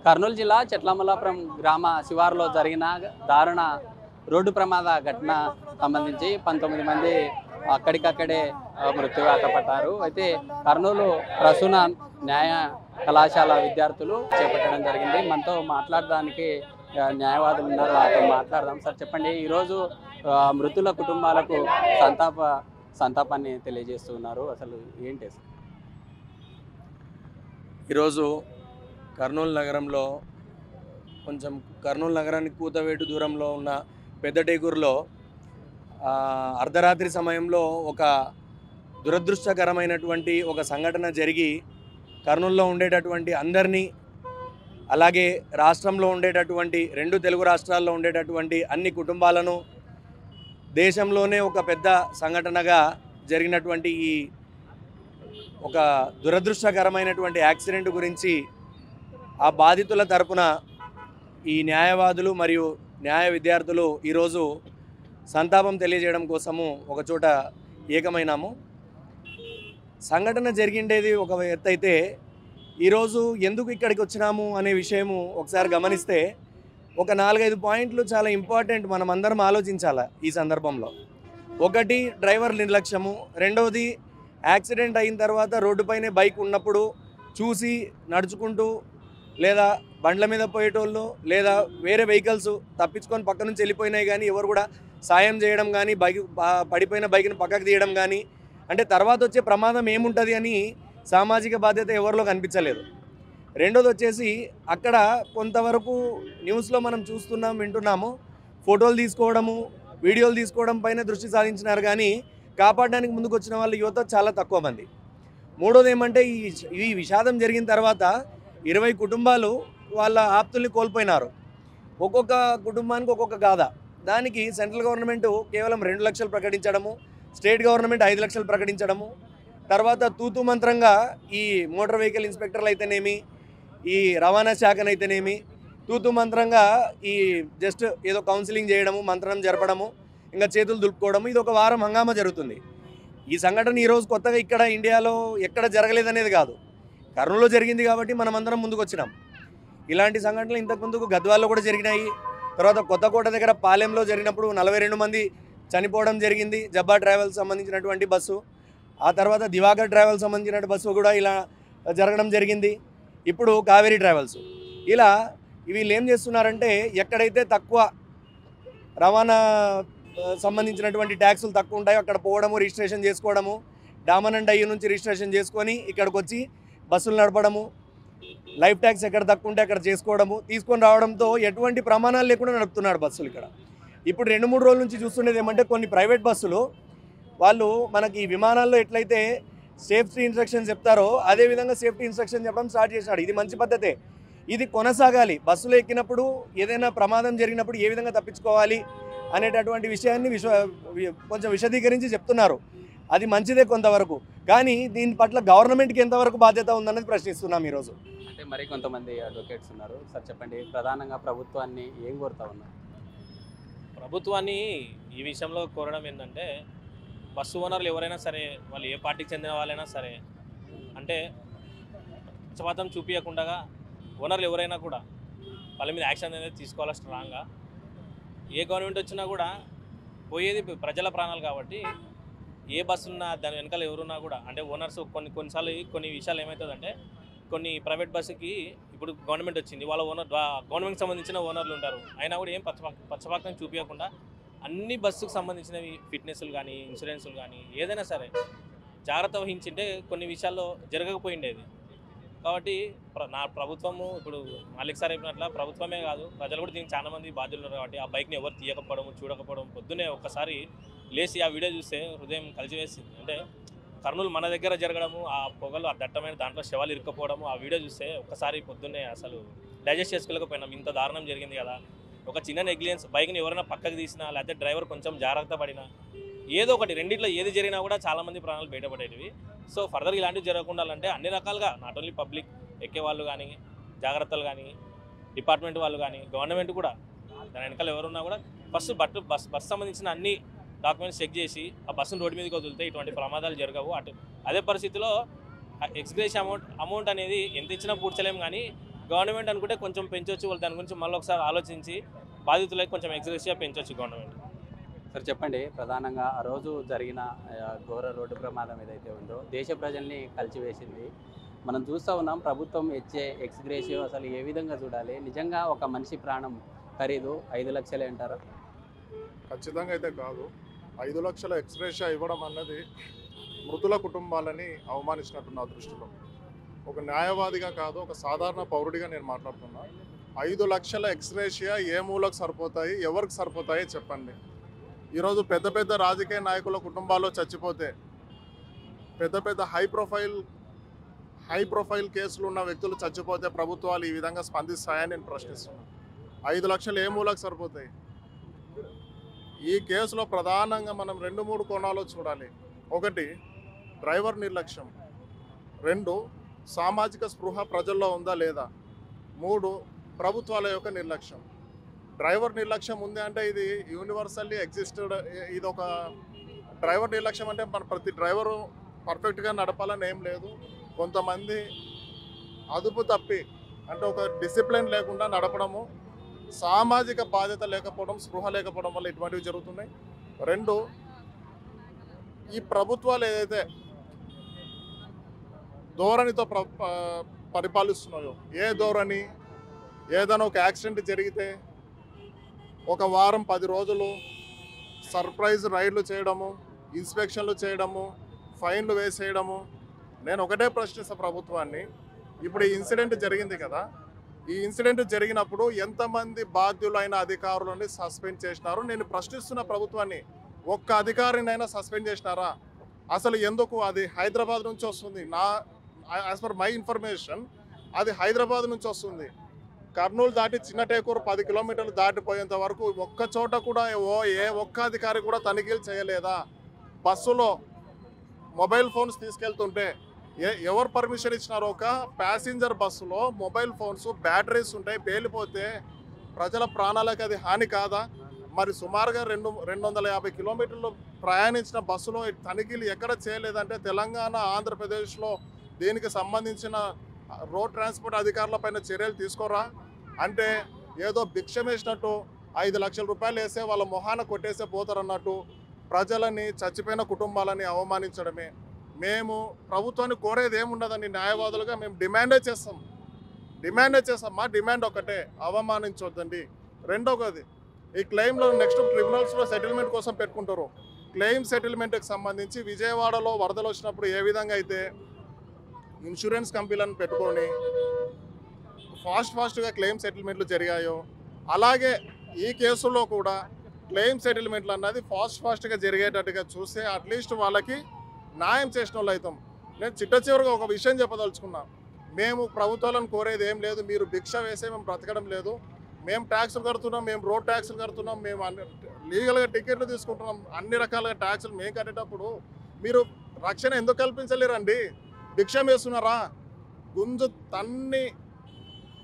కర్నూలు జిల్లా చెట్లమల్లాపురం గ్రామ శివారులో జరిగిన దారుణ రోడ్డు ప్రమాద ఘటన సంబంధించి 19 మంది అక్కడికక్కడే మృత్యువాత పడ్డారు. అయితే కర్నూలు ప్రసూన న్యాయ కళాశాల విద్యార్థులు చేపట్టడం జరిగింది. మనతో మాట్లాడడానికి న్యాయవాదులు ఉన్నారు, వారితో మాట్లాడదాం. సార్ చెప్పండి, ఈరోజు మృతుల కుటుంబాలకు సంతాపాన్ని తెలియజేస్తున్నారు, అసలు ఏంటి సార్? ఈరోజు కర్నూలు నగరంలో కర్నూలు నగరానికి కూతవేటు దూరంలో ఉన్న పెద్దటేకూరులో అర్ధరాత్రి సమయంలో ఒక దురదృష్టకరమైనటువంటి ఒక సంఘటన జరిగి కర్నూలులో ఉండేటటువంటి అందరినీ, అలాగే రాష్ట్రంలో ఉండేటటువంటి 2 తెలుగు రాష్ట్రాల్లో ఉండేటటువంటి అన్ని కుటుంబాలను, దేశంలోనే ఒక పెద్ద సంఘటనగా జరిగినటువంటి ఈ ఒక దురదృష్టకరమైనటువంటి యాక్సిడెంట్ గురించి ఆ బాధితుల తరపున ఈ న్యాయవాదులు మరియు న్యాయ విద్యార్థులు ఈరోజు సంతాపం తెలియజేయడం కోసము ఒకచోట ఏకమైనాము. సంఘటన జరిగిండేది ఒక ఎత్తు అయితే, ఈరోజు ఎందుకు ఇక్కడికి వచ్చినాము అనే విషయము ఒకసారి గమనిస్తే ఒక 4-5 పాయింట్లు చాలా ఇంపార్టెంట్, మనం అందరం ఆలోచించాలి ఈ సందర్భంలో. ఒకటి, డ్రైవర్ నిర్లక్ష్యము. రెండవది, యాక్సిడెంట్ అయిన తర్వాత రోడ్డుపైనే బైక్ ఉన్నప్పుడు చూసి నడుచుకుంటూ లేదా బండ్ల మీద పోయేటోళ్ళు లేదా వేరే వెహికల్స్ తప్పించుకొని పక్క నుంచి వెళ్ళిపోయినాయి కానీ ఎవరు కూడా సాయం చేయడం కానీ, పడిపోయిన బైక్ని పక్కకు తీయడం కానీ, అంటే తర్వాత వచ్చే ప్రమాదం ఏముంటుంది అని సామాజిక బాధ్యత ఎవరిలో కనిపించలేదు. రెండోది వచ్చేసి, అక్కడ కొంతవరకు న్యూస్లో మనం చూస్తున్నాం, వింటున్నాము, ఫోటోలు తీసుకోవడము, వీడియోలు తీసుకోవడం పైన దృష్టి సాధించినారు కానీ కాపాడడానికి ముందుకు వచ్చిన వాళ్ళ యువత చాలా తక్కువ మంది. మూడోది ఏమంటే, ఈ విషాదం జరిగిన తర్వాత 20 కుటుంబాలు వాళ్ళ ఆప్తుల్ని కోల్పోయినారు. ఒక్కొక్క కుటుంబానికి ఒక్కొక్క గాథ. దానికి సెంట్రల్ గవర్నమెంట్ కేవలం 2 లక్షలు ప్రకటించడము, స్టేట్ గవర్నమెంట్ 5 లక్షలు ప్రకటించడము, తర్వాత తూతూ మంత్రంగా ఈ మోటార్ వెహికల్ ఇన్స్పెక్టర్లు అయితేనేమి, ఈ రవాణా శాఖనైతేనేమి తూతూ మంత్రంగా ఈ జస్ట్ ఏదో కౌన్సిలింగ్ చేయడము, మంత్రం జరపడము, ఇంకా చేతులు దులుపుకోవడము, ఇది ఒక వారం హంగామా జరుగుతుంది. ఈ సంఘటన ఈరోజు కొత్తగా ఇక్కడ ఇండియాలో ఎక్కడ జరగలేదనేది కాదు, కర్నూలులో జరిగింది కాబట్టి మనం అందరం ముందుకు వచ్చినాం. ఇలాంటి సంఘటనలు ఇంతకుముందుకు గద్వాల్లో కూడా జరిగినాయి. తర్వాత కొత్తకోట దగ్గర పాలెంలో జరిగినప్పుడు 42 మంది చనిపోవడం జరిగింది, జబ్బా ట్రావెల్స్ సంబంధించినటువంటి బస్సు. ఆ తర్వాత దివాకర్ ట్రావెల్స్ సంబంధించిన బస్సు కూడా ఇలా జరగడం జరిగింది. ఇప్పుడు కావేరీ ట్రావెల్స్. ఇలా వీళ్ళు ఏం చేస్తున్నారంటే, ఎక్కడైతే తక్కువ రవాణా సంబంధించినటువంటి ట్యాక్సులు తక్కువ ఉంటాయో అక్కడ పోవడము, రిజిస్ట్రేషన్ చేసుకోవడము, డామన్ అండ్ డయ్యూ నుంచి రిజిస్ట్రేషన్ చేసుకొని ఇక్కడికి వచ్చి బస్సులు నడపడము, లైఫ్ ట్యాక్స్ ఎక్కడ తక్కువ ఉంటే అక్కడ చేసుకోవడము, తీసుకొని రావడంతో ఎటువంటి ప్రమాణాలు లేకుండా నడుపుతున్నాడు బస్సులు ఇక్కడ. ఇప్పుడు 2-3 రోజుల నుంచి చూస్తుండేది ఏమంటే, కొన్ని ప్రైవేట్ బస్సులు వాళ్ళు మనకి విమానాల్లో ఎట్లయితే సేఫ్టీ ఇన్స్ట్రక్షన్స్ చెప్తారో అదేవిధంగా సేఫ్టీ ఇన్స్ట్రక్షన్ చెప్పడం స్టార్ట్ చేశాడు. ఇది మంచి పద్ధతే, ఇది కొనసాగాలి. బస్సులో ఎక్కినప్పుడు ఏదైనా ప్రమాదం జరిగినప్పుడు ఏ విధంగా తప్పించుకోవాలి అనేటటువంటి విషయాన్ని కొంచెం విశదీకరించి చెప్తున్నారు. అది మంచిదే కొంతవరకు, కానీ దీని పట్ల గవర్నమెంట్కి ఎంతవరకు బాధ్యత ఉందన్నది ప్రశ్నిస్తున్నాం ఈరోజు. అంటే మరి కొంతమంది అడ్వకేట్స్ ఉన్నారు. సార్ చెప్పండి, ప్రధానంగా ప్రభుత్వాన్ని ఏం కోరుతా ఉన్నారు? ప్రభుత్వాన్ని ఈ విషయంలో కోరడం ఏంటంటే, బస్సు ఓనర్లు ఎవరైనా సరే, వాళ్ళు ఏ పార్టీకి చెందిన వాళ్ళైనా సరే, అంటే పక్షపాతం చూపించకుండా ఓనర్లు ఎవరైనా కూడా వాళ్ళ మీద యాక్షన్ అనేది తీసుకోవాలి స్ట్రాంగ్గా. ఏ గవర్నమెంట్ వచ్చినా కూడా పోయేది ప్రజల ప్రాణాలు కాబట్టి ఏ బస్సు ఉన్నా దాని వెనకాల ఎవరున్నా కూడా, అంటే ఓనర్స్ కొన్నిసార్లు కొన్ని విషయాలు ఏమవుతుందంటే, కొన్ని ప్రైవేట్ బస్సుకి ఇప్పుడు గవర్నమెంట్ వచ్చింది, వాళ్ళ గవర్నమెంట్కి సంబంధించిన ఓనర్లు ఉంటారు, అయినా కూడా ఏం పక్షపాతం చూపించకుండా అన్ని బస్సుకు సంబంధించినవి ఫిట్నెస్లు కానీ, ఇన్సూరెన్సులు కానీ ఏదైనా సరే జాగ్రత్త వహించింటే కొన్ని విషయాల్లో జరగకపోయిండేది. కాబట్టి నా ప్రభుత్వము, ఇప్పుడు మాలిక్ సార్ చెప్పినట్ల ప్రభుత్వమే కాదు, ప్రజలు కూడా దీనికి చాలా మంది బాధ్యులు ఉన్నారు. కాబట్టి ఆ బైక్ని ఎవరు తీయకపోవడం, చూడకపోవడం, పొద్దునే ఒక్కసారి లేచి ఆ వీడియో చూస్తే హృదయం కలిసివేసింది. అంటే కర్నూలు మన దగ్గర జరగడము, ఆ పొగలు, ఆ దట్టమైన దాంట్లో శవాలు ఇరుక్కపోవడము, ఆ వీడియో చూస్తే ఒక్కసారి పొద్దున్నే అసలు డైజెస్ట్ చేసుకోలేకపోయినాం. ఇంత దారుణం జరిగింది కదా. ఒక చిన్న నెగ్లిజెన్స్, బైక్ని ఎవరైనా పక్కకు తీసినా లేకపోతే డ్రైవర్ కొంచెం జాగ్రత్త పడినా, ఏదో ఒకటి రెండిట్లో ఏది జరిగినా కూడా చాలామంది ప్రాణాలు బయటపడేటివి. సో ఫర్దర్ ఇలాంటివి జరగకుండా అంటే అన్ని రకాలుగా, నాట్ ఓన్లీ పబ్లిక్ ఎక్కే వాళ్ళు కానీ, జాగ్రత్తలు కానీ, డిపార్ట్మెంట్ వాళ్ళు కానీ, గవర్నమెంట్ కూడా దాని వెనకాల ఎవరున్నా కూడా ఫస్ట్ బస్ సంబంధించిన అన్ని డాక్యుమెంట్స్ చెక్ చేసి ఆ బస్సును రోడ్డు మీదకి వదిలితే ఇటువంటి ప్రమాదాలు జరగవు. అదే పరిస్థితిలో ఎక్స్గ్రేస్ అమౌంట్ అనేది ఎంత ఇచ్చినా పూడ్చలేము, కానీ గవర్నమెంట్ అనుకుంటే కొంచెం పెంచవచ్చు, వాళ్ళు దాని గురించి మళ్ళీ ఒకసారి ఆలోచించి బాధితులకి కొంచెం ఎక్స్గ్రేషియా పెంచవచ్చు గవర్నమెంట్. సార్ చెప్పండి, ప్రధానంగా ఆ రోజు జరిగిన ఘోర రోడ్డు ప్రమాదం ఏదైతే ఉందో దేశ ప్రజల్ని కలిచివేసింది. మనం చూస్తూ ఉన్నాం ప్రభుత్వం ఇచ్చే ఎక్స్గ్రేషియో అసలు ఏ విధంగా చూడాలి? నిజంగా ఒక మనిషి ప్రాణం ఖరీదు 5 లక్షలే అంటారా? ఖచ్చితంగా అయితే కాదు. 5 లక్షల ఎక్స్గ్రేషియా ఇవ్వడం అన్నది మృతుల కుటుంబాలని అవమానించినట్టు నా దృష్టిలో. ఒక న్యాయవాదిగా కాదు, ఒక సాధారణ పౌరుడిగా నేను మాట్లాడుతున్నా. 5 లక్షల ఎక్స్గ్రేషియా ఏ మూలకు సరిపోతాయి, ఎవరికి సరిపోతాయి చెప్పండి. ఈరోజు పెద్ద పెద్ద రాజకీయ నాయకుల కుటుంబాల్లో చచ్చిపోతే, పెద్ద పెద్ద హై ప్రొఫైల్ కేసులు ఉన్న వ్యక్తులు చచ్చిపోతే ప్రభుత్వాలు ఈ విధంగా స్పందిస్తాయని నేను ప్రశ్నిస్తున్నాను. 5 లక్షలు ఏ మూలకు సరిపోతాయి? ఈ కేసులో ప్రధానంగా మనం 2-3 కోణాలు చూడాలి. ఒకటి, డ్రైవర్ నిర్లక్ష్యం. 2, సామాజిక స్పృహ ప్రజల్లో ఉందా లేదా. 3, ప్రభుత్వాల యొక్క నిర్లక్ష్యం. డ్రైవర్ నిర్లక్ష్యం ఉంది అంటే ఇది యూనివర్సల్లీ ఎగ్జిస్టెడ్. ఇది ఒక డ్రైవర్ నిర్లక్ష్యం అంటే మన ప్రతి డ్రైవరు పర్ఫెక్ట్గా నడపాలని ఏం లేదు. కొంతమంది అదుపు తప్పి అంటే ఒక డిసిప్లిన్ లేకుండా నడపడము, సామాజిక బాధ్యత లేకపోవడం, స్పృహ లేకపోవడం వల్ల ఇటువంటివి జరుగుతున్నాయి. 2, ఈ ప్రభుత్వాలు ఏదైతే ధోరణితో పరిపాలిస్తున్నాయో, ఏ ధోరణి, ఏదైనా ఒక యాక్సిడెంట్ జరిగితే 1 వారం 10 రోజులు సర్ప్రైజ్ రైడ్లు చేయడము, ఇన్స్పెక్షన్లు చేయడము, ఫైన్లు వేసేయడము. నేను ఒకటే ప్రశ్నిస్తాను ప్రభుత్వాన్ని. ఇప్పుడు ఈ ఇన్సిడెంట్ జరిగింది కదా, ఈ ఇన్సిడెంట్ జరిగినప్పుడు ఎంతమంది బాధ్యులైన అధికారులని సస్పెండ్ చేసినారు? నేను ప్రశ్నిస్తున్న ప్రభుత్వాన్ని. ఒక్క అధికారినైనా సస్పెండ్ చేసినారా? అసలు ఎందుకు? అది హైదరాబాద్ నుంచి వస్తుంది. యాజ్ పర్ మై ఇన్ఫర్మేషన్ అది హైదరాబాద్ నుంచి వస్తుంది. కర్నూలు దాటి చిన్నటేకూరు 10 కిలోమీటర్లు దాటిపోయేంత వరకు ఒక్క చోట కూడా ఏ ఒక్క అధికారి కూడా తనిఖీలు చేయలేదా? బస్సులో మొబైల్ ఫోన్స్ తీసుకెళ్తుంటే ఎవరు పర్మిషన్ ఇచ్చినారో? ఒక ప్యాసింజర్ బస్సులో మొబైల్ ఫోన్స్, బ్యాటరీస్ ఉంటాయి, పేలిపోతే ప్రజల ప్రాణాలకు అది హాని కాదా? మరి సుమారుగా 250 కిలోమీటర్లు ప్రయాణించిన బస్సులో తనిఖీలు ఎక్కడ చేయలేదంటే తెలంగాణ, ఆంధ్రప్రదేశ్లో దీనికి సంబంధించిన రోడ్ ట్రాన్స్పోర్ట్ అధికారులపైన చర్యలు తీసుకోరా? అంటే ఏదో భిక్షం వేసినట్టు 5 లక్షల రూపాయలు వేసే వాళ్ళ మొహాన కొట్టేసే పోతారన్నట్టు ప్రజలని, చచ్చిపోయిన కుటుంబాలని అవమానించడమే. మేము ప్రభుత్వాన్ని కోరేది ఏముండదని న్యాయవాదులుగా మేము డిమాండే చేస్తాం. మా డిమాండ్ ఒకటే, అవమానించొద్దండి. రెండోది, ఈ క్లెయిమ్లో నెక్స్ట్ ట్రిబ్యునల్స్లో సెటిల్మెంట్ కోసం పెట్టుకుంటారు. క్లెయిమ్ సెటిల్మెంట్కి సంబంధించి విజయవాడలో వరదలు వచ్చినప్పుడు ఏ విధంగా అయితే ఇన్సూరెన్స్ కంపెనీలను పెట్టుకొని ఫాస్ట్గా క్లెయిమ్ సెటిల్మెంట్లు జరిగాయో, అలాగే ఈ కేసులో కూడా క్లెయిమ్ సెటిల్మెంట్లు అన్నది ఫాస్ట్గా జరిగేటట్టుగా చూస్తే అట్లీస్ట్ వాళ్ళకి న్యాయం చేసిన వాళ్ళు అవుతాం. నేను చివరిగా ఒక విషయం చెప్పదలుచుకున్నా. మేము ప్రభుత్వాలను కోరేది ఏం లేదు. మీరు భిక్ష వేసే మేము బ్రతకడం లేదు. మేము ట్యాక్సులు కడుతున్నాం, మేము రోడ్ ట్యాక్సులు కడుతున్నాం, మేము లీగల్గా టికెట్లు తీసుకుంటున్నాం. అన్ని రకాలుగా ట్యాక్సులు మేము కట్టేటప్పుడు మీరు రక్షణ ఎందుకు కల్పించలేరండి? భిక్షం వేస్తున్నారా?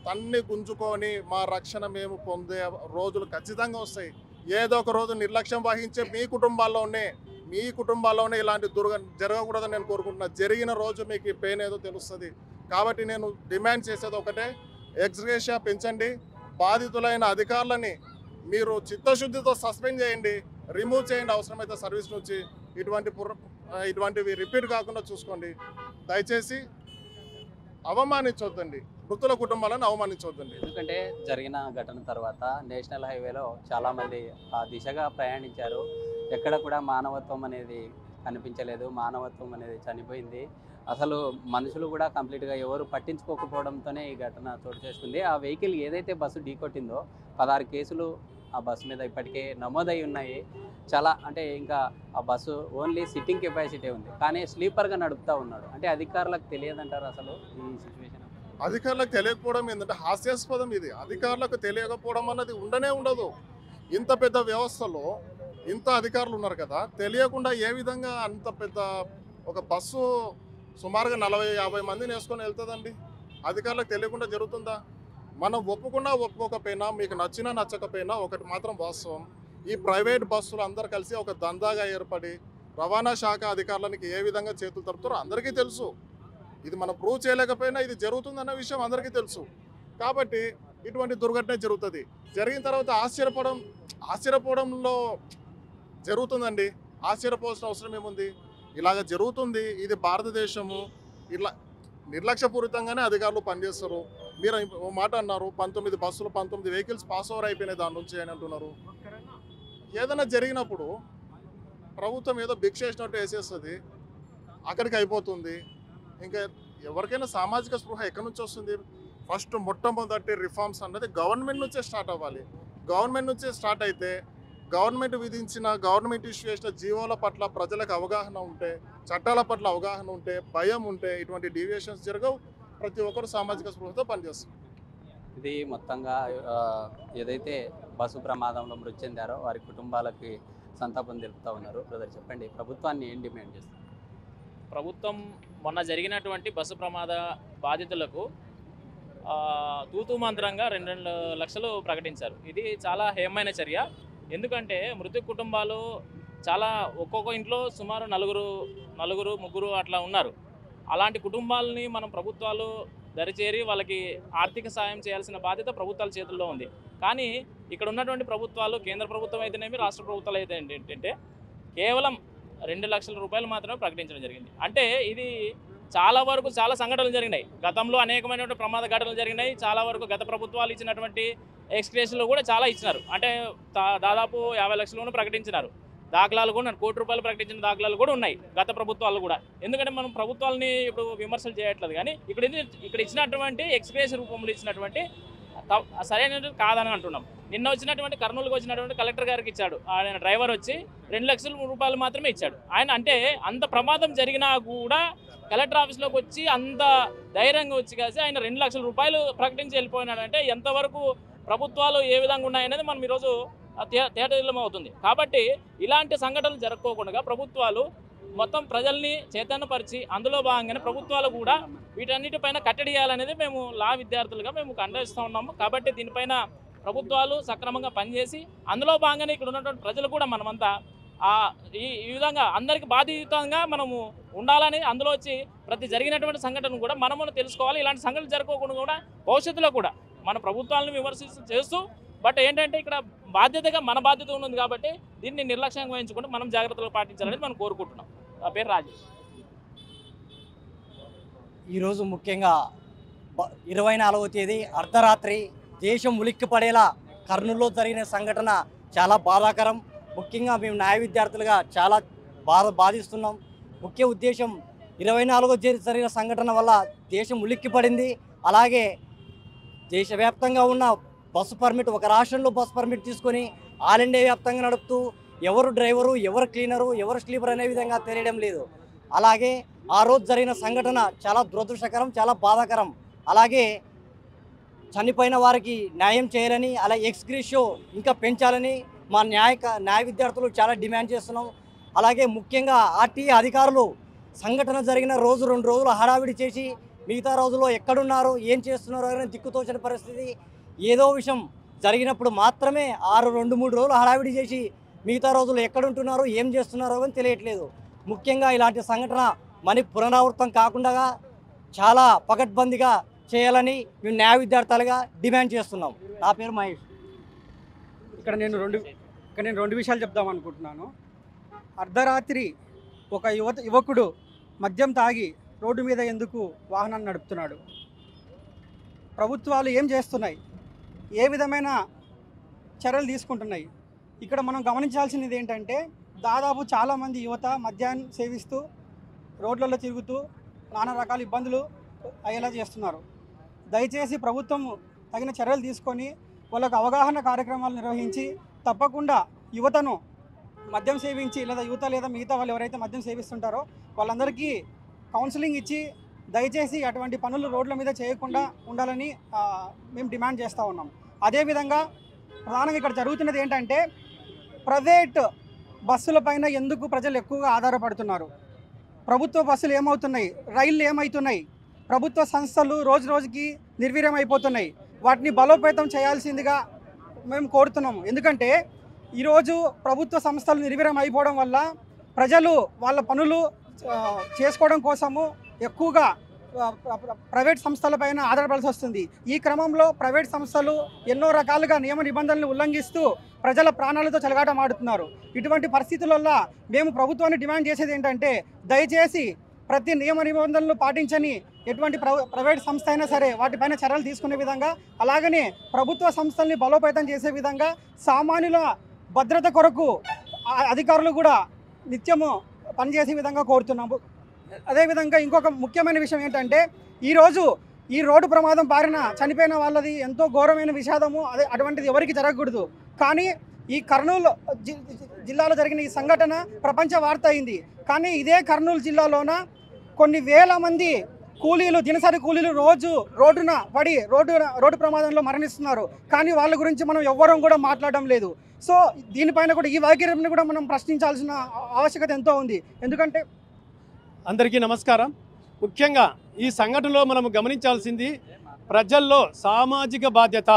తన్ని గుంజుకొని మా రక్షణ మేము పొందే రోజులు ఖచ్చితంగా వస్తాయి. ఏదో ఒక రోజు నిర్లక్ష్యం వహించే మీ కుటుంబాల్లోనే ఇలాంటి జరగకూడదని నేను కోరుకుంటున్నా. జరిగిన రోజు మీకు ఈ పెయిన్ ఏదో తెలుస్తుంది. కాబట్టి నేను డిమాండ్ చేసేది ఒకటే, ఎక్స్గ్రేషియా పెంచండి. బాధితులైన అధికారులని మీరు చిత్తశుద్ధితో సస్పెండ్ చేయండి, రిమూవ్ చేయండి అవసరమైతే సర్వీస్ నుంచి. ఇటువంటివి రిపీట్ కాకుండా చూసుకోండి. దయచేసి అవమానించొద్దండి, మృతుల కుటుంబాలను అవమానించవద్దండి. ఎందుకంటే జరిగిన ఘటన తర్వాత నేషనల్ హైవేలో చాలామంది ఆ దిశగా ప్రయాణించారు. ఎక్కడ కూడా మానవత్వం అనేది కనిపించలేదు, మానవత్వం అనేది చనిపోయింది. అసలు మనుషులు కూడా కంప్లీట్గా ఎవరు పట్టించుకోకపోవడంతోనే ఈ ఘటన చోటు చేసుకుంది. ఆ వెహికల్ ఏదైతే బస్సు ఢీకొట్టిందో 16 కేసులు ఆ బస్సు మీద ఇప్పటికే నమోదై ఉన్నాయి. చాలా అంటే ఇంకా ఆ బస్సు ఓన్లీ సిట్టింగ్ కెపాసిటీ ఉంది, కానీ స్లీపర్గా నడుపుతూ ఉన్నాడు. అంటే అధికారులకు తెలియదంటారు అసలు ఈ సిచ్యువేషన్? అధికారులకు తెలియకపోవడం ఏంటంటే హాస్యాస్పదం. ఇది అధికారులకు తెలియకపోవడం అన్నది ఉండదు. ఇంత పెద్ద వ్యవస్థలో ఇంత అధికారులు ఉన్నారు కదా, తెలియకుండా ఏ విధంగా అంత పెద్ద ఒక బస్సు సుమారుగా 40-50 మందిని వేసుకొని వెళ్తుందండి? అధికారులకు తెలియకుండా జరుగుతుందా? మనం ఒప్పుకున్నా ఒప్పుకోకపోయినా, మీకు నచ్చినా నచ్చకపోయినా ఒకటి మాత్రం వాస్తవం, ఈ ప్రైవేట్ బస్సులు అందరు కలిసి ఒక దందాగా ఏర్పడి రవాణా శాఖ అధికారులకి ఏ విధంగా చేతులు తరుపుతారో అందరికీ తెలుసు. ఇది మనం ప్రూవ్ చేయలేకపోయినా ఇది జరుగుతుందన్న విషయం అందరికీ తెలుసు. కాబట్టి ఇటువంటి దుర్ఘటన జరుగుతుంది. జరిగిన తర్వాత ఆశ్చర్యపోవడంలో జరుగుతుందండి. ఆశ్చర్యపోవాల్సిన అవసరం ఏముంది? ఇలాగ జరుగుతుంది, ఇది భారతదేశము, ఇట్లా నిర్లక్ష్యపూరితంగానే అధికారులు పనిచేస్తారు. మీరు ఓ మాట అన్నారు, 19 బస్సులు 19 వెహికల్స్ పాస్ ఓవర్ అయిపోయినాయి దాని నుంచి అని అంటున్నారు. ఏదైనా జరిగినప్పుడు ప్రభుత్వం ఏదో భిక్ష వేసినట్టు వేసేస్తుంది, అక్కడికి అయిపోతుంది. ఇంకా ఎవరికైనా సామాజిక స్పృహ ఎక్కడి నుంచి వస్తుంది? ఫస్ట్ మొట్టమొదటి రిఫార్మ్స్ అన్నది గవర్నమెంట్ నుంచే స్టార్ట్ అవ్వాలి. గవర్నమెంట్ నుంచే స్టార్ట్ అయితే గవర్నమెంట్ ఇష్యూ చేసిన జీవోల పట్ల ప్రజలకు అవగాహన ఉంటే, చట్టాల పట్ల అవగాహన ఉంటే, భయం ఉంటే ఇటువంటి డీవియేషన్స్ జరగవు. ప్రతి ఒక్కరు సామాజిక స్పృహతో పనిచేస్తారు. ఇది మొత్తంగా ఏదైతే బస్సు ప్రమాదంలో మృతి చెందారో వారి కుటుంబాలకి సంతాపం తెలుపుతూ ఉన్నారు. బ్రదర్ చెప్పండి, ప్రభుత్వాన్ని ఏం డిమాండ్ చేస్తారు? ప్రభుత్వం మొన్న జరిగినటువంటి బస్సు ప్రమాద బాధితులకు తూతూ మంత్రంగా 2 లక్షలు ప్రకటించారు. ఇది చాలా హేయమైన చర్య. ఎందుకంటే మృతి కుటుంబాలు చాలా, ఒక్కొక్క ఇంట్లో సుమారు నలుగురు ముగ్గురు అట్లా ఉన్నారు. అలాంటి కుటుంబాలని మనం ప్రభుత్వాలు దరిచేరి వాళ్ళకి ఆర్థిక సాయం చేయాల్సిన బాధ్యత ప్రభుత్వాల చేతుల్లో ఉంది. కానీ ఇక్కడ ఉన్నటువంటి ప్రభుత్వాలు, కేంద్ర ప్రభుత్వం అయితేనేమి రాష్ట్ర ప్రభుత్వాలు అయితే ఏంటంటే కేవలం 2 లక్షల రూపాయలు మాత్రమే ప్రకటించడం జరిగింది. అంటే ఇది చాలా సంఘటనలు జరిగినాయి. గతంలో అనేకమైనటువంటి ప్రమాద ఘటనలు జరిగినాయి. చాలా వరకు గత ప్రభుత్వాలు ఇచ్చినటువంటి ఎక్స్గ్రేషన్లు కూడా చాలా ఇచ్చినారు. అంటే దాదాపు 50 లక్షలను ప్రకటించినారు. దాఖలాలు కూడా, 1 కోటి రూపాయలు ప్రకటించిన దాఖలాలు కూడా ఉన్నాయి గత ప్రభుత్వాలు కూడా. ఎందుకంటే మనం ప్రభుత్వాలని ఇప్పుడు విమర్శలు చేయట్లేదు, కానీ ఇక్కడ ఇచ్చినటువంటి ఎక్స్గ్రేషన్ రూపంలో ఇచ్చినటువంటి సరైనటువంటి కాదని అంటున్నాం. నిన్న వచ్చినటువంటి కర్నూలుకు వచ్చినటువంటి కలెక్టర్ గారికి ఇచ్చాడు. ఆయన డ్రైవర్ వచ్చి 2 లక్షల రూపాయలు మాత్రమే ఇచ్చాడు. ఆయన అంటే అంత ప్రమాదం జరిగినా కూడా కలెక్టర్ ఆఫీస్లోకి వచ్చి అంత ధైర్యంగా వచ్చి కాసి ఆయన 2 లక్షల రూపాయలు ప్రకటించి వెళ్ళిపోయినాడంటే ఎంతవరకు ప్రభుత్వాలు ఏ విధంగా ఉన్నాయనేది మనం ఈరోజు తేటతెల్లం అవుతుంది. కాబట్టి ఇలాంటి సంఘటనలు జరగకోకుండా ప్రభుత్వాలు మొత్తం ప్రజల్ని చైతన్యపరిచి అందులో భాగంగానే ప్రభుత్వాలు కూడా వీటన్నిటిపైన కట్టడియాలనేది మేము లా విద్యార్థులుగా మేము ఖండిస్తూ ఉన్నాము. కాబట్టి దీనిపైన ప్రభుత్వాలు సక్రమంగా పనిచేసి అందులో భాగంగానే ఇక్కడ ఉన్నటువంటి ప్రజలు కూడా మనమంతా ఈ విధంగా అందరికీ బాధ్యతంగా మనము ఉండాలని, అందులో వచ్చి ప్రతి జరిగినటువంటి సంఘటన కూడా మనము తెలుసుకోవాలి. ఇలాంటి సంఘటనలు జరగకుండా కూడా భవిష్యత్తులో కూడా మన ప్రభుత్వాలను చేస్తూ బట్ ఏంటంటే ఇక్కడ బాధ్యతగా మన బాధ్యత ఉన్నది కాబట్టి దీన్ని నిర్లక్ష్యంగా వహించుకుంటూ మనం జాగ్రత్తలు పాటించాలని మనం కోరుకుంటున్నాం. నా పేరు రాజేష్. ఈరోజు ముఖ్యంగా 24వ తేదీ అర్ధరాత్రి దేశం ఉలిక్కిపడేలా కర్నూలులో జరిగిన సంఘటన చాలా బాధాకరం. ముఖ్యంగా మేము న్యాయ విద్యార్థులుగా చాలా బాధిస్తున్నాం. ముఖ్య ఉద్దేశం 24వ తేదీ జరిగిన సంఘటన వల్ల దేశం ఉలిక్కిపడింది. అలాగే దేశవ్యాప్తంగా ఉన్న బస్సు పర్మిట్, ఒక రాష్ట్రంలో బస్సు పర్మిట్ తీసుకొని ఆల్ ఇండియా వ్యాప్తంగా నడుపుతూ ఎవరు డ్రైవరు, ఎవరు క్లీనరు, ఎవరు స్లీపర్ అనే విధంగా తెలియడం లేదు. అలాగే ఆ రోజు జరిగిన సంఘటన చాలా దురదృష్టకరం, చాలా బాధాకరం. అలాగే చనిపోయిన వారికి న్యాయం చేయాలని, అలా ఎక్స్గ్రేషియో ఇంకా పెంచాలని మా న్యాయ విద్యార్థులు చాలా డిమాండ్ చేస్తున్నాం. అలాగే ముఖ్యంగా ఆర్టీఏ అధికారులు సంఘటన జరిగిన రోజు 2 రోజులు హడావిడి చేసి మిగతా రోజుల్లో ఎక్కడున్నారో ఏం చేస్తున్నారో అని దిక్కుతోచని పరిస్థితి. ఏదో విషయం జరిగినప్పుడు మాత్రమే 2-3 రోజులు హడావిడి చేసి మిగతా రోజులు ఎక్కడుంటున్నారో ఏం చేస్తున్నారో అని తెలియట్లేదు. ముఖ్యంగా ఇలాంటి సంఘటన మనకి పునరావృతం కాకుండా చాలా పకడ్బందీగా చేయాలని మేము న్యాయ విద్యార్థులుగా డిమాండ్ చేస్తున్నాం. నా పేరు మహేష్. ఇక్కడ నేను రెండు విషయాలు చెప్దాం అనుకుంటున్నాను. అర్ధరాత్రి ఒక యువకుడు మద్యం తాగి రోడ్డు మీద ఎందుకు వాహనాన్ని నడుపుతున్నాడు? ప్రభుత్వాలు ఏం చేస్తున్నాయి? ఏ విధమైన చర్యలు తీసుకుంటున్నాయి? ఇక్కడ మనం గమనించాల్సినది ఏంటంటే దాదాపు చాలామంది యువత మద్యాన్ని సేవిస్తూ రోడ్లలో తిరుగుతూ నానా రకాల ఇబ్బందులు అయ్యేలా చేస్తున్నారు. దయచేసి ప్రభుత్వం తగిన చర్యలు తీసుకొని వాళ్ళకు అవగాహన కార్యక్రమాలు నిర్వహించి తప్పకుండా యువతను మద్యం సేవించి లేదా మిగతా వాళ్ళు ఎవరైతే మద్యం సేవిస్తుంటారో వాళ్ళందరికీ కౌన్సిలింగ్ ఇచ్చి దయచేసి అటువంటి పనులు రోడ్ల మీద చేయకుండా ఉండాలని మేము డిమాండ్ చేస్తూ ఉన్నాం. అదేవిధంగా ప్రధానంగా ఇక్కడ జరుగుతున్నది ఏంటంటే ప్రైవేట్ బస్సుల పైన ఎందుకు ప్రజలు ఎక్కువగా ఆధారపడుతున్నారు? ప్రభుత్వ బస్సులు ఏమవుతున్నాయి? రైళ్ళు ఏమవుతున్నాయి? ప్రభుత్వ సంస్థలు రోజు రోజుకి నిర్వీర్యం అయిపోతున్నాయి. వాటిని బలోపేతం చేయాల్సిందిగా మేము కోరుతున్నాము. ఎందుకంటే ఈరోజు ప్రభుత్వ సంస్థలు నిర్వీర్యం అయిపోవడం వల్ల ప్రజలు వాళ్ళ పనులు చేసుకోవడం కోసము ఎక్కువగా ప్రైవేట్ సంస్థలపైన ఆధారపడాల్సి వస్తుంది. ఈ క్రమంలో ప్రైవేట్ సంస్థలు ఎన్నో రకాలుగా నియమ నిబంధనలు ఉల్లంఘిస్తూ ప్రజల ప్రాణాలతో చెలగాటమాడుతున్నారు. ఇటువంటి పరిస్థితులలో మేము ప్రభుత్వాన్ని డిమాండ్ చేసేది ఏంటంటే, దయచేసి ప్రతి నియమ నిబంధనలు పాటించని ఎటువంటి ప్రైవేట్ సంస్థ అయినా సరే వాటిపైన చర్యలు తీసుకునే విధంగా, అలాగనే ప్రభుత్వ సంస్థల్ని బలోపేతం చేసే విధంగా, సామాన్యుల భద్రత కొరకు అధికారులు కూడా నిత్యము పనిచేసే విధంగా కోరుతున్నాము. అదేవిధంగా ఇంకొక ముఖ్యమైన విషయం ఏంటంటే, ఈరోజు ఈ రోడ్డు ప్రమాదం బారిన చనిపోయిన వాళ్ళది ఎంతో ఘోరమైన విషాదము, అటువంటిది ఎవరికి జరగకూడదు. కానీ ఈ కర్నూలు జిల్లాలో జరిగిన ఈ సంఘటన ప్రపంచ వార్త అయింది. కానీ ఇదే కర్నూలు జిల్లాలోన కొన్ని వేల మంది కూలీలు, దినసరి కూలీలు రోజు రోడ్డున పడి రోడ్డు ప్రమాదంలో మరణిస్తున్నారు. కానీ వాళ్ళ గురించి మనం ఎవ్వరం కూడా మాట్లాడడం లేదు. సో దీనిపైన కూడా ఈ వైఖరిని కూడా మనం ప్రశ్నించాల్సిన ఆవశ్యకత ఎంతో ఉంది. ఎందుకంటే అందరికీ నమస్కారం. ముఖ్యంగా ఈ సంఘటనలో మనం గమనించాల్సింది ప్రజల్లో సామాజిక బాధ్యత,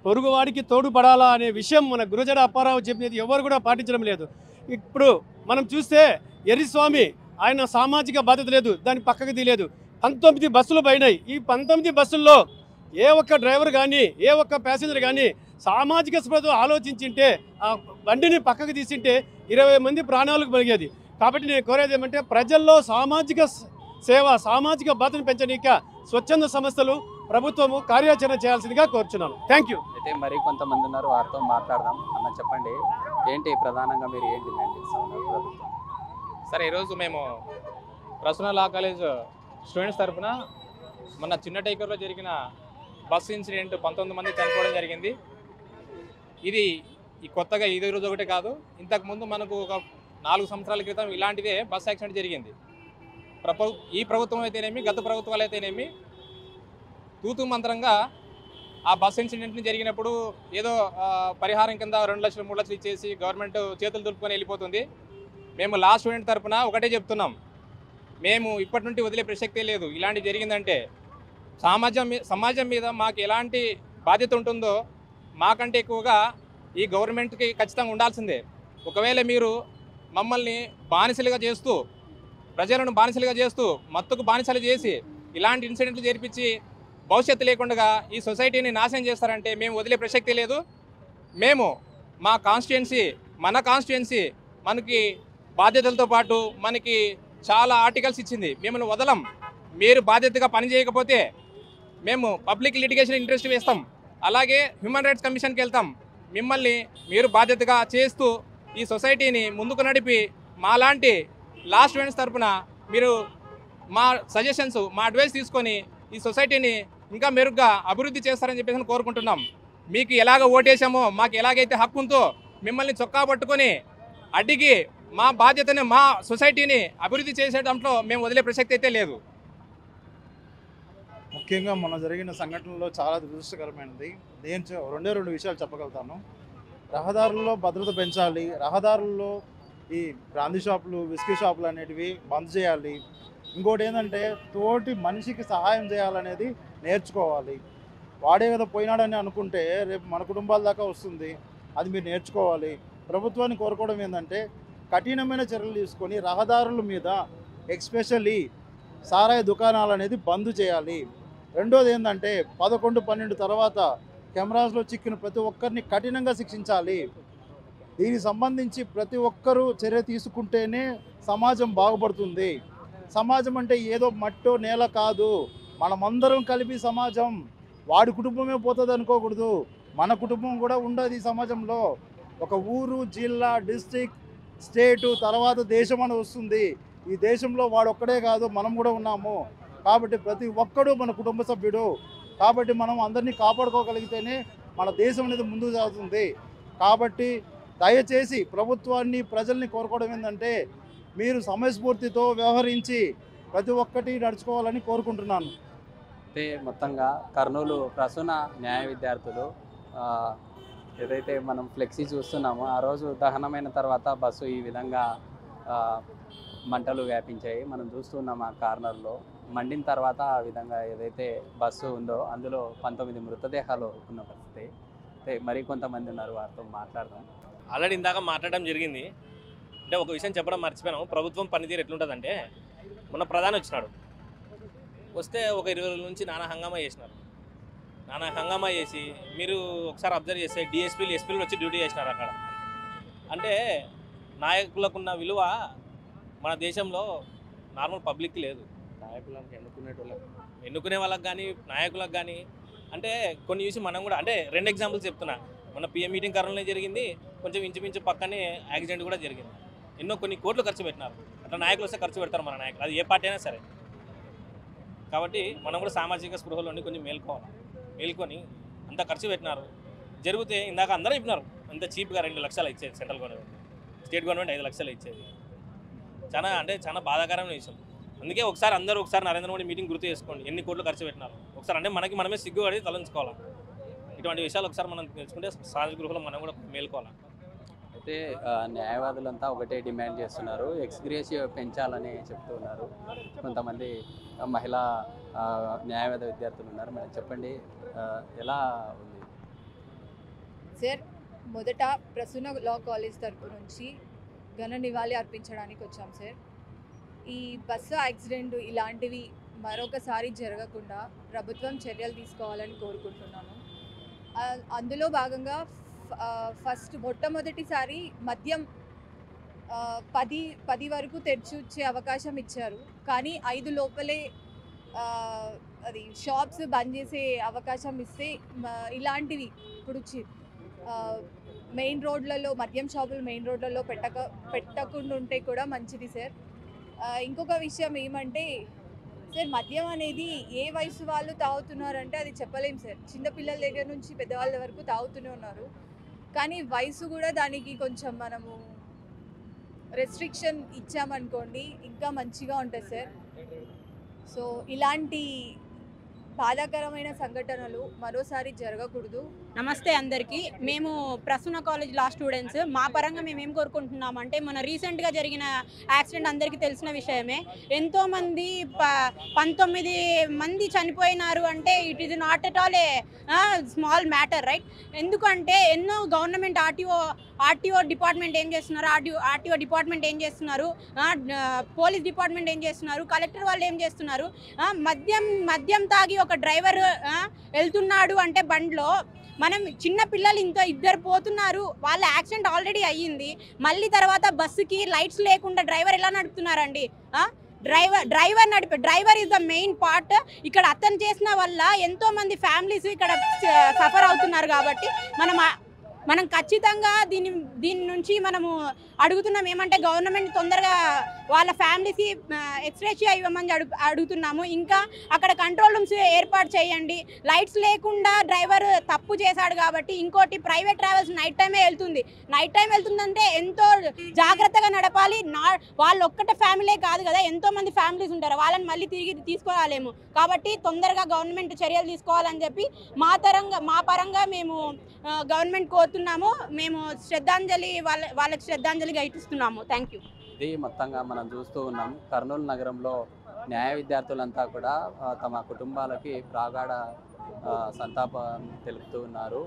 పొరుగువాడికి తోడుపడాలా అనే విషయం మన గురజాడ అప్పారావు చెప్పినది ఎవరు కూడా పాటించడం లేదు. ఇప్పుడు మనం చూస్తే ఎర్రిస్వామి ఆయన సామాజిక బాధ్యత లేదు, దాన్ని పక్కకు తీయలేదు. 19 బస్సులు పోయినాయి. ఈ 19 బస్సుల్లో ఏ ఒక్క డ్రైవర్ కానీ ఏ ఒక్క ప్యాసింజర్ కానీ సామాజిక స్పృహతో ఆలోచించింటే ఆ బండిని పక్కకు తీసింటే 20 మంది ప్రాణాలకు కలిగేది. కాబట్టి నేను కోరేది ఏమంటే, ప్రజల్లో సామాజిక సేవ, సామాజిక బాధ్యతను పెంచనీక స్వచ్ఛంద సంస్థలు, ప్రభుత్వము కార్యాచరణ చేయాల్సిందిగా కోరుచున్నాను. Thank you. అయితే మరి కొంతమంది ఉన్నారు, వారితో మాట్లాడదాం. అన్న చెప్పండి, ఏంటి ప్రధానంగా మీరు ఏం డిమాండ్ చేస్తా ఉన్నారు ప్రభుత్వం? సరే, ఈరోజు మేము ప్రసన్న లా కాలేజ్ స్టూడెంట్స్ తరఫున మొన్న చిన్న టైకర్లో జరిగిన బస్ ఇన్సిడెంట్ 19 మంది చనిపోవడం జరిగింది. ఇది కొత్తగా ఈ రోజు ఒకటే కాదు, ఇంతకుముందు మనకు ఒక 4 సంవత్సరాల క్రితం ఇలాంటిదే బస్ యాక్సిడెంట్ జరిగింది. ఈ ప్రభుత్వం అయితేనేమి, గత ప్రభుత్వాలు అయితేనేమి తూతు మంత్రంగా ఆ బస్ ఇన్సిడెంట్ని జరిగినప్పుడు ఏదో పరిహారం కింద 2 లక్షలు 3 లక్షలు ఇచ్చేసి గవర్నమెంట్ చేతులు దులుపుకొని వెళ్ళిపోతుంది. మేము లా స్టూడెంట్ తరఫున ఒకటే చెప్తున్నాం, మేము ఇప్పటి నుండి వదిలే ప్రసక్తే లేదు. ఇలాంటి జరిగిందంటే సమాజం మీద మాకు ఎలాంటి బాధ్యత ఉంటుందో మాకంటే ఎక్కువగా ఈ గవర్నమెంట్కి ఖచ్చితంగా ఉండాల్సిందే. ఒకవేళ మీరు మమ్మల్ని బానిసలుగా చేస్తూ, ప్రజలను బానిసలుగా చేస్తూ, మత్తుకు బానిసలు చేసి ఇలాంటి ఇన్సిడెంట్లు జరిపించి భవిష్యత్తు లేకుండా ఈ సొసైటీని నాశనం చేస్తారంటే మేము వదిలే ప్రసక్తి లేదు. మేము మా కాన్స్టిట్యుయెన్సీ, మన కాన్స్టిట్యుయెన్సీ మనకి బాధ్యతలతో పాటు మనకి చాలా ఆర్టికల్స్ ఇచ్చింది. మిమ్మల్ని వదలం. మీరు బాధ్యతగా పనిచేయకపోతే మేము పబ్లిక్ లిటిగేషన్ ఇంట్రెస్ట్ వేస్తాం, అలాగే హ్యూమన్ రైట్స్ కమిషన్కి వెళ్తాం. మిమ్మల్ని మీరు బాధ్యతగా చేస్తూ ఈ సొసైటీని ముందుకు నడిపి మాలాంటి లా స్టూడెంట్స్ తరఫున మీరు మా సజెషన్స్, మా అడ్వైస్ తీసుకొని ఈ సొసైటీని ఇంకా మెరుగ్గా అభివృద్ధి చేస్తారని చెప్పేసి కోరుకుంటున్నాం. మీకు ఎలాగ ఓటేసామో, మాకు ఎలాగైతే హక్కు ఉందో మిమ్మల్ని చొక్కా పట్టుకొని అడ్డిగి మా బాధ్యతని, మా సొసైటీని అభివృద్ధి చేసే దాంట్లో మేము వదిలే ప్రసక్తి అయితే లేదు. ముఖ్యంగా మొన్న జరిగిన సంఘటనలో చాలా దురదృష్టకరమైనది. నేను రెండు విషయాలు చెప్పగలుగుతాను. రహదారుల్లో భద్రత పెంచాలి, రహదారుల్లో ఈ బ్రాందీ షాపులు, విస్కీ షాపులు అనేటివి బంద్ చేయాలి. ఇంకోటి ఏంటంటే, తోటి మనిషికి సహాయం చేయాలనేది నేర్చుకోవాలి. వాడే కదా పోయినాడని అనుకుంటే రేపు మన కుటుంబాల దాకా వస్తుంది, అది మీరు నేర్చుకోవాలి. ప్రభుత్వాన్ని కోరుకోవడం ఏంటంటే, కఠినమైన చర్యలు తీసుకొని రహదారుల మీద ఎక్స్పెషల్లీ సారాయి దుకాణాలు అనేది బంద్ చేయాలి. రెండోది ఏంటంటే, 11, 12 తర్వాత కెమెరాస్లో చిక్కిన ప్రతి ఒక్కరిని కఠినంగా శిక్షించాలి. దీనికి సంబంధించి ప్రతి ఒక్కరూ చర్య తీసుకుంటేనే సమాజం బాగుపడుతుంది. సమాజం అంటే ఏదో మట్టో నేల కాదు, మనమందరం కలిపి సమాజం. వాడి కుటుంబమే పోతుంది అనుకోకూడదు, మన కుటుంబం కూడా ఉండదు ఈ సమాజంలో. ఒక ఊరు, జిల్లా, డిస్ట్రిక్ట్, స్టేటు, తర్వాత దేశం అని వస్తుంది. ఈ దేశంలో వాడు ఒక్కడే కాదు, మనం కూడా ఉన్నాము. కాబట్టి ప్రతి ఒక్కడు మన కుటుంబ సభ్యుడు. కాబట్టి మనం అందరినీ కాపాడుకోగలిగితేనే మన దేశం అనేది ముందుకు సాగుతుంది. కాబట్టి దయచేసి ప్రభుత్వాన్ని, ప్రజల్ని కోరుకోవడం ఏంటంటే, మీరు సమయస్ఫూర్తితో వ్యవహరించి ప్రతి ఒక్కటి నడుచుకోవాలని కోరుకుంటున్నాను. అయితే మొత్తంగా కర్నూలు ప్రసూన న్యాయ విద్యార్థులు ఏదైతే మనం ఫ్లెక్సీ చూస్తున్నామో, ఆ రోజు దహనమైన తర్వాత బస్సు ఈ విధంగా మంటలు వ్యాపించాయి. మనం చూస్తున్నాం ఆ కార్నర్లో. మండిన తర్వాత ఆ విధంగా ఏదైతే బస్సు ఉందో అందులో 19 మృతదేహాలు ఉన్న పరిస్థితి. అయితే మరికొంతమంది ఉన్నారు, వారితో మాట్లాడదాం. ఆల్రెడీ ఇందాక మాట్లాడడం జరిగింది. అంటే ఒక విషయం చెప్పడం మర్చిపోయాను. ప్రభుత్వం పనితీరు ఎట్లుంటుందంటే, మొన్న ప్రధాని వచ్చినాడు. వస్తే ఒక 20 రోజుల నుంచి నానా హంగామా చేసినారు. నానా హంగామా చేసి మీరు ఒకసారి అబ్జర్వ్ చేస్తే డిఎస్పీలు ఎస్పీలు వచ్చి డ్యూటీ చేసినారు అక్కడ. అంటే నాయకులకున్న విలువ మన దేశంలో నార్మల్ పబ్లిక్కి లేదు. నాయకులను ఎన్నుకునే వాళ్ళకి కానీ నాయకులకు కానీ అంటే కొన్ని చూసి మనం కూడా అంటే 2 ఎగ్జాంపుల్స్ చెప్తున్నా. మన పిఎం మీటింగ్ కర్నూలులో జరిగింది, కొంచెం ఇంచుమించు పక్కనే యాక్సిడెంట్ కూడా జరిగింది. కొన్ని కోట్లు ఖర్చు పెట్టినారు. అట్లా నాయకులు వస్తే ఖర్చు పెడతారు మన నాయకులు, అది ఏ పార్టీ అయినా సరే. కాబట్టి మనం కూడా సామాజిక స్పృహలో ఉండి కొంచెం మేల్కొని అంత ఖర్చు పెట్టినారు. జరిగితే ఇందాక అందరూ చెప్పినారు అంత చీప్గా 2 లక్షలు ఇచ్చేది సెంట్రల్ గవర్నమెంట్, స్టేట్ గవర్నమెంట్ 5 లక్షలు ఇచ్చేది. చాలా బాధాకరమైన విషయం. అందుకే ఒకసారి నరేంద్ర మోడీ మీటింగ్ గుర్తు చేసుకోండి, ఎన్ని కోట్లు ఖర్చు పెట్టినారు ఒకసారి. అంటే మనమే సిగ్గుపడి తలంచుకోవాలి. ఇటువంటి విషయాలు ఒకసారి మనం తెలుసుకుంటే సామాజిక గృహలో మనం కూడా మేల్కోవాలి. అయితే న్యాయవాదులంతా ఒకటే డిమాండ్ చేస్తున్నారు, ఎక్స్గ్రేషియో పెంచాలని చెప్తూ ఉన్నారు. కొంతమంది మహిళా న్యాయవాద విద్యార్థులు ఉన్నారు. మరి చెప్పండి, ఎలా ఉంది? సార్, మొదట ప్రసూన లా కాలేజ్ తరపు నుంచి ఘన నివాళి అర్పించడానికి వచ్చాం సార్. ఈ బస్సు యాక్సిడెంట్ ఇలాంటివి మరొకసారి జరగకుండా ప్రభుత్వం చర్యలు తీసుకోవాలని కోరుకుంటున్నాను. అందులో భాగంగా మొట్టమొదటిసారి మద్యం 10 వరకు తెరిచి అవకాశం ఇచ్చారు. కానీ 5 లోపలే అది షాప్స్ బంద్ చేసే అవకాశం ఇస్తే ఇలాంటివి ఇప్పుడు మెయిన్ రోడ్లలో మద్యం షాపులు మెయిన్ రోడ్లలో పెట్టకుండా ఉంటే కూడా మంచిది సార్. ఇంకొక విషయం ఏమంటే సార్, మద్యం అనేది ఏ వయసు వాళ్ళు తాగుతున్నారంటే అది చెప్పలేం సార్. చిన్నపిల్లల దగ్గర నుంచి పెద్దవాళ్ళ వరకు తాగుతూనే ఉన్నారు. కానీ వయసు కూడా దానికి కొంచెం మనము రెస్ట్రిక్షన్ ఇచ్చామనుకోండి ఇంకా మంచిగా ఉంటుంది సార్. సో ఇలాంటి బాధాకరమైన సంఘటనలు మరోసారి జరగకూడదు. నమస్తే అందరికీ. మేము ప్రసూన కాలేజ్ లా స్టూడెంట్స్. మా పరంగా మేము ఏం కోరుకుంటున్నామంటే, మన రీసెంట్గా జరిగిన యాక్సిడెంట్ అందరికీ తెలిసిన విషయమే. ఎంతోమంది 19 మంది చనిపోయినారు అంటే it is not at all a small matter, right? ఎందుకంటే ఎన్నో గవర్నమెంట్ ఆర్టీఓ డిపార్ట్మెంట్ ఏం చేస్తున్నారు, ఆర్టీఓ డిపార్ట్మెంట్ ఏం చేస్తున్నారు, పోలీస్ డిపార్ట్మెంట్ ఏం చేస్తున్నారు, కలెక్టర్ వాళ్ళు ఏం చేస్తున్నారు. మద్యం తాగి ఒక డ్రైవర్ వెళ్తున్నాడు అంటే బండ్లో, మనం చిన్న పిల్లలు 2 పోతున్నారు, వాళ్ళ యాక్సిడెంట్ ఆల్రెడీ అయ్యింది. మళ్ళీ తర్వాత బస్సుకి లైట్స్ లేకుండా డ్రైవర్ ఎలా నడుపుతున్నారండి? Driver is the main part. ఇక్కడ అతను చేసిన వల్ల ఎంతోమంది ఫ్యామిలీస్ ఇక్కడ సఫర్ అవుతున్నారు. కాబట్టి మనం ఖచ్చితంగా దీని నుంచి మనము అడుగుతున్నాం ఏమంటే, గవర్నమెంట్ తొందరగా వాళ్ళ ఫ్యామిలీకి ఎక్స్గ్రేషియో ఇవ్వమని అడుగుతున్నాము. ఇంకా అక్కడ కంట్రోల్ రూమ్స్ ఏర్పాటు చేయండి. లైట్స్ లేకుండా డ్రైవర్ తప్పు చేశాడు కాబట్టి. ఇంకోటి, ప్రైవేట్ ట్రావెల్స్ నైట్ టైమే వెళ్తుందంటే ఎంతో జాగ్రత్తగా నడపాలి. వాళ్ళు ఒక్కటే ఫ్యామిలీ కాదు కదా, ఎంతోమంది ఫ్యామిలీస్ ఉంటారు, వాళ్ళని మళ్ళీ తిరిగి తీసుకురాలేము. కాబట్టి తొందరగా గవర్నమెంట్ చర్యలు తీసుకోవాలని చెప్పి మా పరంగా మేము గవర్నమెంట్ కోరుతున్నాము. మేము వాళ్ళకి శ్రద్ధాంజలిగా ఇస్తున్నాము. Thank you. ఇది మొత్తంగా మనం చూస్తూ ఉన్నాం, కర్నూలు నగరంలో న్యాయ విద్యార్థులంతా కూడా తమ కుటుంబాలకి ప్రాగాఢ సంతాపం తెలుపుతూ ఉన్నారు.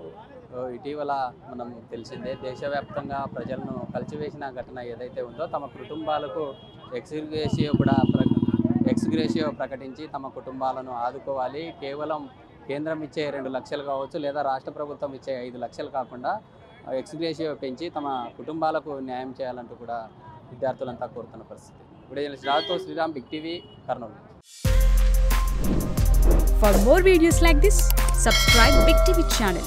ఇటీవల మనం తెలిసిందే, దేశవ్యాప్తంగా ప్రజలను కలిచివేసిన ఘటన ఏదైతే ఉందో, తమ కుటుంబాలకు ఎక్స్గ్రేషియో ప్రకటించి తమ కుటుంబాలను ఆదుకోవాలి. కేవలం కేంద్రం ఇచ్చే 2 లక్షలు కావచ్చు, లేదా రాష్ట్ర ప్రభుత్వం ఇచ్చే 5 లక్షలు కాకుండా ఎక్స్గ్రేషియో పెంచి తమ కుటుంబాలకు న్యాయం చేయాలంటూ కూడా విద్యార్థులంతా కోరుతున్న పరిస్థితి. ఇప్పుడు Sriram, big TV, Kurnool. For more videos like this, subscribe Big TV channel.